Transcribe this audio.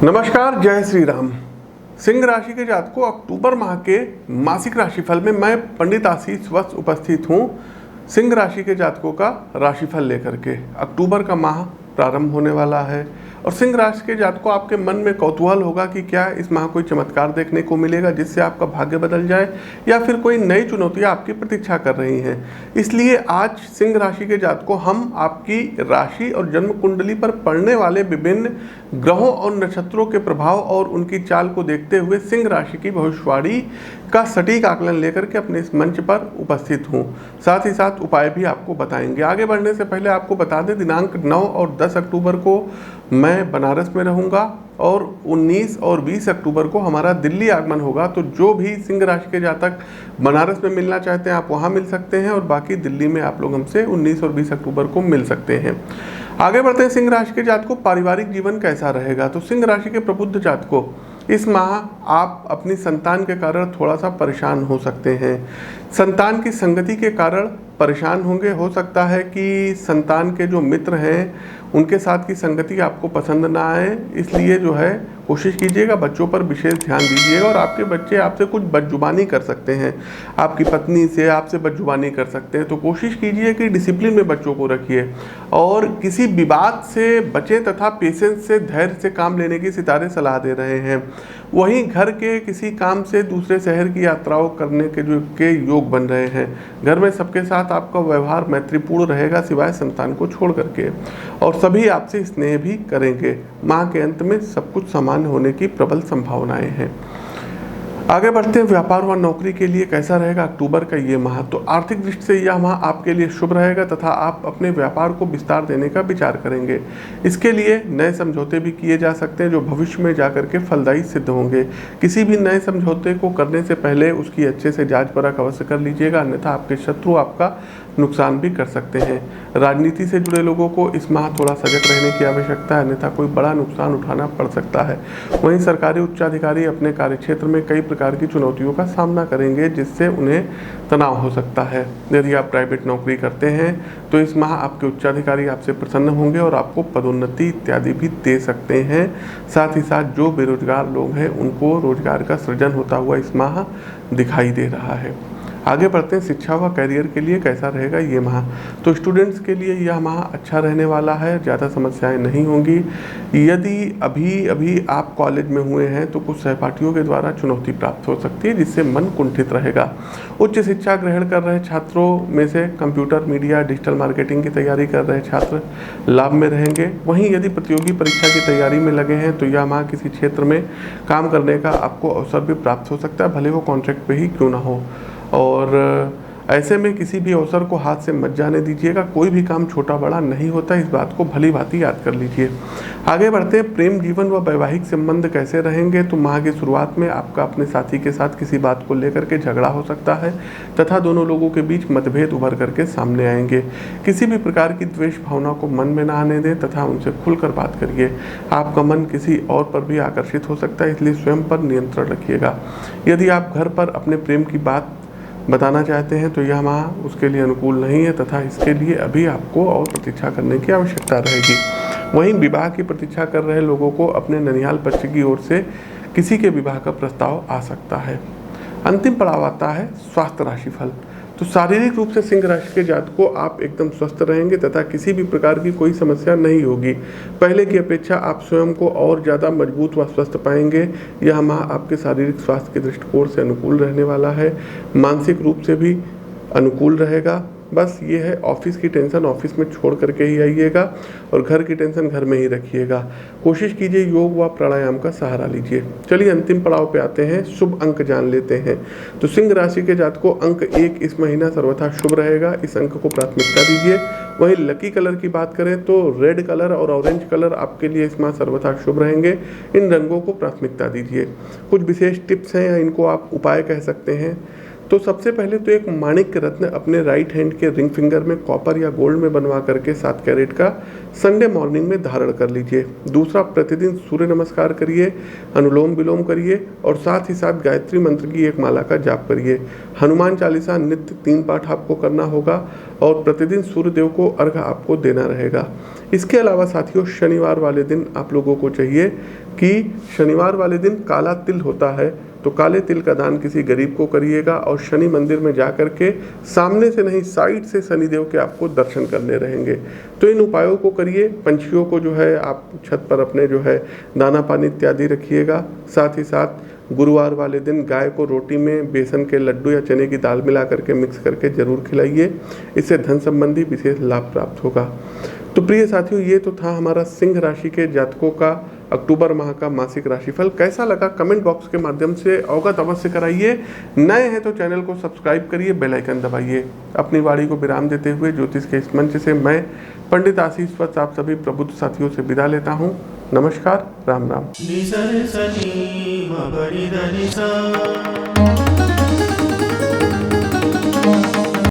नमस्कार, जय श्री राम। सिंह राशि के जातकों, अक्टूबर माह के मासिक राशिफल में मैं पंडित आशीष वत्स उपस्थित हूँ सिंह राशि के जातकों का राशिफल लेकर के। अक्टूबर का माह प्रारंभ होने वाला है और सिंह राशि के जातकों, आपके मन में कौतूहल होगा कि क्या इस माह कोई चमत्कार देखने को मिलेगा जिससे आपका भाग्य बदल जाए या फिर कोई नई चुनौतियां आपकी प्रतीक्षा कर रही हैं। इसलिए आज सिंह राशि के जातकों, हम आपकी राशि और जन्म कुंडली पर पड़ने वाले विभिन्न ग्रहों और नक्षत्रों के प्रभाव और उनकी चाल को देखते हुए सिंह राशि की भविष्यवाणी का सटीक आकलन लेकर के अपने इस मंच पर उपस्थित हूँ। साथ ही साथ उपाय भी आपको बताएंगे। आगे बढ़ने से पहले आपको बता दें, दिनांक 9 और 10 अक्टूबर को मैं बनारस में रहूँगा और 19 और 20 अक्टूबर को हमारा दिल्ली आगमन होगा। तो जो भी सिंह राशि के जातक बनारस में मिलना चाहते हैं, आप वहाँ मिल सकते हैं और बाकी दिल्ली में आप लोग हमसे 19 और 20 अक्टूबर को मिल सकते हैं। आगे बढ़ते हैं, सिंह राशि के जातकों, पारिवारिक जीवन कैसा रहेगा। तो सिंह राशि के प्रबुद्ध जातकों, इस माह आप अपनी संतान के कारण थोड़ा सा परेशान हो सकते हैं। संतान की संगति के कारण परेशान होंगे। हो सकता है कि संतान के जो मित्र हैं उनके साथ की संगति आपको पसंद ना आए, इसलिए जो है कोशिश कीजिएगा बच्चों पर विशेष ध्यान दीजिएगा। और आपके बच्चे आपसे कुछ बदजुबानी कर सकते हैं, आपकी पत्नी से आपसे बदजुबानी कर सकते हैं। तो कोशिश कीजिए कि डिसिप्लिन में बच्चों को रखिए और किसी विवाद से बचें तथा पेशेंस से, धैर्य से काम लेने की सितारे सलाह दे रहे हैं। वहीं घर के किसी काम से दूसरे शहर की यात्राओं करने के योग बन रहे हैं। घर में सबके साथ आपका व्यवहार मैत्रीपूर्ण रहेगा, सिवाय संतान को छोड़ करके, और सभी आपसे स्नेह भी करेंगे। माह के अंत में सब कुछ सामान्य होने की प्रबल संभावनाएं हैं। आगे बढ़ते हैं, व्यापार व नौकरी के लिए कैसा रहेगा अक्टूबर का ये माह। तो आर्थिक दृष्टि से यह माह आपके लिए शुभ रहेगा तथा आप अपने व्यापार को विस्तार देने का विचार करेंगे। इसके लिए नए समझौते भी किए जा सकते हैं जो भविष्य में जाकर के फलदायी सिद्ध होंगे। किसी भी नए समझौते को करने से पहले उसकी अच्छे से जांच परख अवश्य कर लीजिएगा, अन्यथा आपके शत्रु आपका नुकसान भी कर सकते हैं। राजनीति से जुड़े लोगों को इस माह थोड़ा सजग रहने की आवश्यकता है, अन्यथा कोई बड़ा नुकसान उठाना पड़ सकता है। वहीं सरकारी उच्चाधिकारी अपने कार्यक्षेत्र में कई प्रकार की चुनौतियों का सामना करेंगे जिससे उन्हें तनाव हो सकता है। यदि आप प्राइवेट नौकरी करते हैं तो इस माह आपके उच्चाधिकारी आपसे प्रसन्न होंगे और आपको पदोन्नति इत्यादि भी दे सकते हैं। साथ ही साथ जो बेरोजगार लोग हैं उनको रोजगार का सृजन होता हुआ इस माह दिखाई दे रहा है। आगे बढ़ते हैं, शिक्षा व करियर के लिए कैसा रहेगा ये माह। तो स्टूडेंट्स के लिए यह माह अच्छा रहने वाला है, ज़्यादा समस्याएं नहीं होंगी। यदि अभी आप कॉलेज में हुए हैं तो कुछ सहपाठियों के द्वारा चुनौती प्राप्त हो सकती है जिससे मन कुंठित रहेगा। उच्च शिक्षा ग्रहण कर रहे छात्रों में से कंप्यूटर, मीडिया, डिजिटल मार्केटिंग की तैयारी कर रहे छात्र लाभ में रहेंगे। वहीं यदि प्रतियोगी परीक्षा की तैयारी में लगे हैं तो यह माह किसी क्षेत्र में काम करने का आपको अवसर भी प्राप्त हो सकता है, भले वो कॉन्ट्रैक्ट पे ही क्यों ना हो। और ऐसे में किसी भी अवसर को हाथ से मत जाने दीजिएगा। कोई भी काम छोटा बड़ा नहीं होता, इस बात को भली भांति याद कर लीजिए। आगे बढ़ते हैं, प्रेम जीवन व वैवाहिक संबंध कैसे रहेंगे। तो माह की शुरुआत में आपका अपने साथी के साथ किसी बात को लेकर के झगड़ा हो सकता है तथा दोनों लोगों के बीच मतभेद उभर करके सामने आएंगे। किसी भी प्रकार की द्वेष भावना को मन में ना आने दें तथा उनसे खुलकर बात करिए। आपका मन किसी और पर भी आकर्षित हो सकता है, इसलिए स्वयं पर नियंत्रण रखिएगा। यदि आप घर पर अपने प्रेम की बात बताना चाहते हैं तो यह माह उसके लिए अनुकूल नहीं है तथा इसके लिए अभी आपको और प्रतीक्षा करने की आवश्यकता रहेगी। वहीं विवाह की प्रतीक्षा कर रहे लोगों को अपने ननिहाल पक्ष की ओर से किसी के विवाह का प्रस्ताव आ सकता है। अंतिम पड़ाव आता है स्वास्थ्य राशिफल। तो शारीरिक रूप से सिंह राशि के जातकों, आप एकदम स्वस्थ रहेंगे तथा किसी भी प्रकार की कोई समस्या नहीं होगी। पहले की अपेक्षा आप स्वयं को और ज़्यादा मजबूत व स्वस्थ पाएंगे। यह माह आपके शारीरिक स्वास्थ्य के दृष्टिकोण से अनुकूल रहने वाला है, मानसिक रूप से भी अनुकूल रहेगा। बस ये है, ऑफिस की टेंशन ऑफिस में छोड़ करके ही आइएगा और घर की टेंशन घर में ही रखिएगा। कोशिश कीजिए योग व प्राणायाम का सहारा लीजिए। चलिए अंतिम पड़ाव पे आते हैं, शुभ अंक जान लेते हैं। तो सिंह राशि के जातकों, अंक 1 इस महीना सर्वथा शुभ रहेगा, इस अंक को प्राथमिकता दीजिए। वहीं लकी कलर की बात करें तो रेड कलर और ऑरेंज कलर आपके लिए इस माह सर्वथा शुभ रहेंगे, इन रंगों को प्राथमिकता दीजिए। कुछ विशेष टिप्स हैं या इनको आप उपाय कह सकते हैं। तो सबसे पहले तो एक माणिक्य रत्न अपने राइट हैंड के रिंग फिंगर में कॉपर या गोल्ड में बनवा करके 7 कैरेट का संडे मॉर्निंग में धारण कर लीजिए। दूसरा, प्रतिदिन सूर्य नमस्कार करिए, अनुलोम विलोम करिए और साथ ही साथ गायत्री मंत्र की एक माला का जाप करिए। हनुमान चालीसा नित्य 3 पाठ आपको करना होगा और प्रतिदिन सूर्यदेव को अर्घ्य आपको देना रहेगा। इसके अलावा साथियों, शनिवार वाले दिन आप लोगों को चाहिए कि शनिवार वाले दिन काला तिल होता है तो काले तिल का दान किसी गरीब को करिएगा और शनि मंदिर में जाकर के सामने से नहीं साइड से शनिदेव के आपको दर्शन करने रहेंगे। तो इन उपायों को करिए। पंछियों को जो है आप छत पर अपने जो है दाना पानी इत्यादि रखिएगा। साथ ही साथ गुरुवार वाले दिन गाय को रोटी में बेसन के लड्डू या चने की दाल मिला करके मिक्स करके जरूर खिलाइए। इससे धन संबंधी विशेष लाभ प्राप्त होगा। तो प्रिय साथियों, ये तो था हमारा सिंह राशि के जातकों का अक्टूबर माह का मासिक राशिफल। कैसा लगा कमेंट बॉक्स के माध्यम से अवगत अवश्य कराइए। नए हैं तो चैनल को सब्सक्राइब करिए, बेल आइकन दबाइए। अपनी वाणी को विराम देते हुए ज्योतिष के इस मंच से मैं पंडित आशीष वत्स आप सभी प्रबुद्ध साथियों से विदा लेता हूँ। नमस्कार, राम राम।